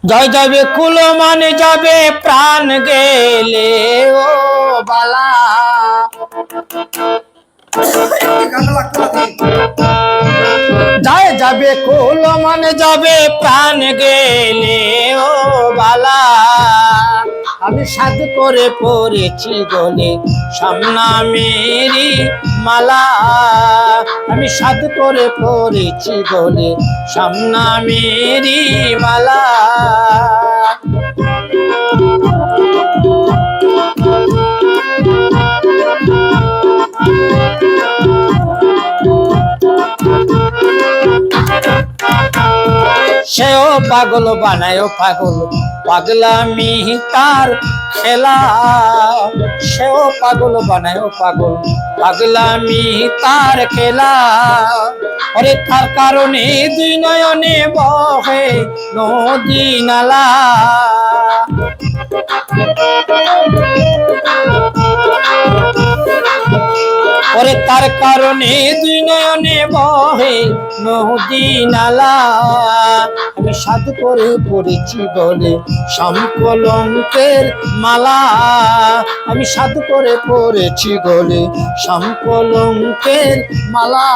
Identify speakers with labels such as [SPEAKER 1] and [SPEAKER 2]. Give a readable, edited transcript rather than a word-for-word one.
[SPEAKER 1] জয় যাবে কুল মানে যাবে প্রাণ গেলে ও বালা। জয় যাবে কুল মানে যাবে প্রাণ গেলে ও বালা। আমি সাধ করে পড়েছি গলে সামনা মেরি মালা। আমি সাধ করে পড়েছি গলে সামনা মেরি মালা। সেও পাগল বানায় পাগল, পাগলামি তার খেলা। সেও পাগল বানায় পাগল, পাগলামি তার খেলা। আরে তার কারণে দুই নয়নে বহে নদী নালা। ওরে তার কারণে দুই নয়নে বহে নদী নালা। আমি সাধ করে পড়েছি বলে সংকলঙ্কের মালা। আমি সাধ করে পড়েছি বলে সংকলঙ্কের মালা।